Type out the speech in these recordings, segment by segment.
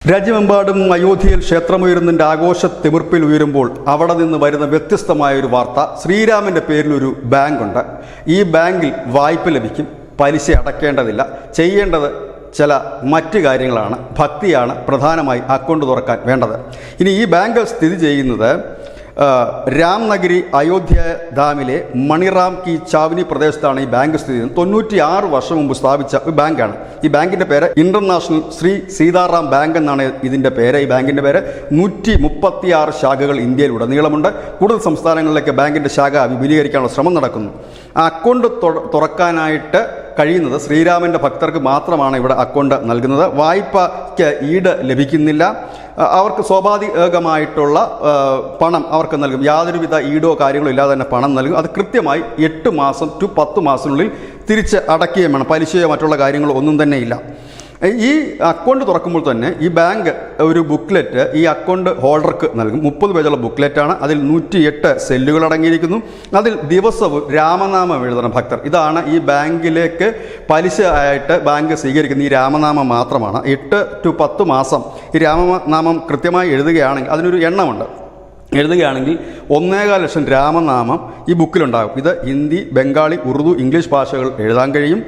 രാജ്യമെമ്പാടും അയോധ്യയിൽ ക്ഷേത്രമുയരുന്നതിൻ്റെ ആഘോഷ തിമിർപ്പിൽ ഉയരുമ്പോൾ അവിടെ നിന്ന് വരുന്ന വ്യത്യസ്തമായൊരു വാർത്ത. ശ്രീരാമൻ്റെ പേരിലൊരു ബാങ്കുണ്ട്. ഈ ബാങ്കിൽ വായ്പ ലഭിക്കും, പലിശ അടയ്ക്കേണ്ടതില്ല, ചെയ്യേണ്ടത് ചില മറ്റ് കാര്യങ്ങളാണ്. ഭക്തിയാണ് പ്രധാനമായി അക്കൗണ്ട് തുറക്കാൻ വേണ്ടത്. ഇനി ഈ ബാങ്ക് സ്ഥിതി ചെയ്യുന്നത് രാംനഗരി അയോധ്യ ധാമിലെ മണിറാം കി ചാവനി പ്രദേശത്താണ് ഈ ബാങ്ക് സ്ഥിതി ചെയ്യുന്നത്. 96 വർഷം മുമ്പ് സ്ഥാപിച്ച ഒരു ബാങ്കാണ്. ഈ ബാങ്കിൻ്റെ പേര് ഇൻ്റർനാഷണൽ ശ്രീ സീതാറാം ബാങ്ക് എന്നാണ് ഇതിൻ്റെ പേര്. ഈ ബാങ്കിൻ്റെ പേര് 136 ശാഖകൾ ഇന്ത്യയിലുടനീളമുണ്ട്. കൂടുതൽ സംസ്ഥാനങ്ങളിലേക്ക് ബാങ്കിൻ്റെ ശാഖ വിപുലീകരിക്കാനുള്ള ശ്രമം നടക്കുന്നു. ആ അക്കൗണ്ട് തുറക്കാനായിട്ട് കഴിയുന്നത് ശ്രീരാമൻ്റെ ഭക്തർക്ക് മാത്രമാണ് ഇവിടെ അക്കൗണ്ട് നൽകുന്നത്. വായ്പയ്ക്ക് ഈട് ലഭിക്കുന്നില്ല. അവർക്ക് സ്വാഭാവികമായിട്ടുള്ള പണം അവർക്ക് നൽകും. യാതൊരുവിധ ഈടോ കാര്യങ്ങളോ ഇല്ലാതെ തന്നെ പണം നൽകും. അത് കൃത്യമായി 8 മാസം ടു 10 മാസത്തിനുള്ളിൽ തിരിച്ച് അടയ്ക്കുകയും വേണം. പലിശയോ മറ്റുള്ള കാര്യങ്ങളോ ഒന്നും തന്നെ ഇല്ല. ഈ അക്കൗണ്ട് തുറക്കുമ്പോൾ തന്നെ ഈ ബാങ്ക് ഒരു ബുക്ക്ലെറ്റ് ഈ അക്കൗണ്ട് ഹോൾഡർക്ക് നൽകും. 30 പേജുള്ള ബുക്ക്ലെറ്റാണ്. അതിൽ 108 സെല്ലുകൾ അടങ്ങിയിരിക്കുന്നു. അതിൽ ദിവസവും രാമനാമം എഴുതണം ഭക്തർ. ഇതാണ് ഈ ബാങ്കിലേക്ക് പലിശ ആയിട്ട് ബാങ്ക് സ്വീകരിക്കുന്ന ഈ രാമനാമം മാത്രമാണ്. 8 ടു 10 മാസം ഈ രാമനാമം കൃത്യമായി എഴുതുകയാണെങ്കിൽ അതിനൊരു എണ്ണമുണ്ട്. എഴുതുകയാണെങ്കിൽ 1.25 ലക്ഷം രാമനാമം ഈ ബുക്കിലുണ്ടാകും. ഇത് ഹിന്ദി, ബംഗാളി, ഉറുദു, ഇംഗ്ലീഷ് ഭാഷകൾ എഴുതാൻ കഴിയും.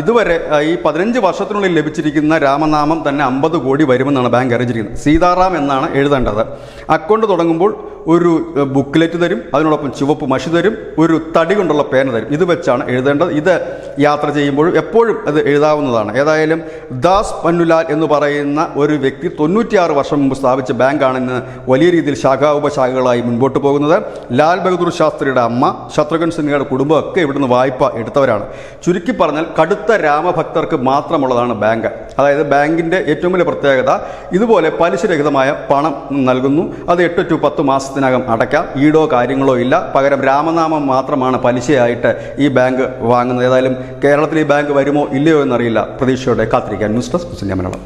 ഇതുവരെ ഈ 15 വർഷത്തിനുള്ളിൽ ലഭിച്ചിരിക്കുന്ന രാമനാമം തന്നെ 50 കോടി വരുമെന്നാണ് ബാങ്ക് അറിയിച്ചിരിക്കുന്നത്. സീതാറാം എന്നാണ് എഴുതേണ്ടത്. അക്കൗണ്ട് തുടങ്ങുമ്പോൾ ഒരു ബുക്ക്ലെറ്റ് തരും, അതിനോടൊപ്പം ചുവപ്പ് മഷി തരും, ഒരു തടി കൊണ്ടുള്ള പേന തരും. ഇത് വെച്ചാണ് എഴുതേണ്ടത്. ഇത് യാത്ര ചെയ്യുമ്പോഴും എപ്പോഴും അത് എഴുതാവുന്നതാണ്. ഏതായാലും ദാസ് പന്നുലാൽ എന്ന് പറയുന്ന ഒരു വ്യക്തി 96 വർഷം മുമ്പ് സ്ഥാപിച്ച ബാങ്കാണെന്ന് വലിയ രീതിയിൽ ഉപശാഖകളായി മുൻപോട്ട് പോകുന്നത്. ലാൽ ബഹദൂർ ശാസ്ത്രിയുടെ അമ്മ, ശത്രുഘ്നൻ സിൻഹയുടെ കുടുംബമൊക്കെ ഇവിടുന്ന് വായ്പ എടുത്തവരാണ്. ചുരുക്കി പറഞ്ഞാൽ കടുത്ത രാമഭക്തർക്ക് മാത്രമുള്ളതാണ് ബാങ്ക്. അതായത് ബാങ്കിൻ്റെ ഏറ്റവും വലിയ പ്രത്യേകത ഇതുപോലെ പലിശരഹിതമായ പണം നൽകുന്നു. അത് 8 ടു 10 മാസത്തിനകം അടയ്ക്കാം. ഈടോ കാര്യങ്ങളോ ഇല്ല. പകരം രാമനാമം മാത്രമാണ് പലിശയായിട്ട് ഈ ബാങ്ക് വാങ്ങുന്നത്. ഏതായാലും കേരളത്തിൽ ഈ ബാങ്ക് വരുമോ ഇല്ലയോ എന്നറിയില്ല. പ്രതീക്ഷയോടെ കാത്തിരിക്കാൻ. News desk Malayalam.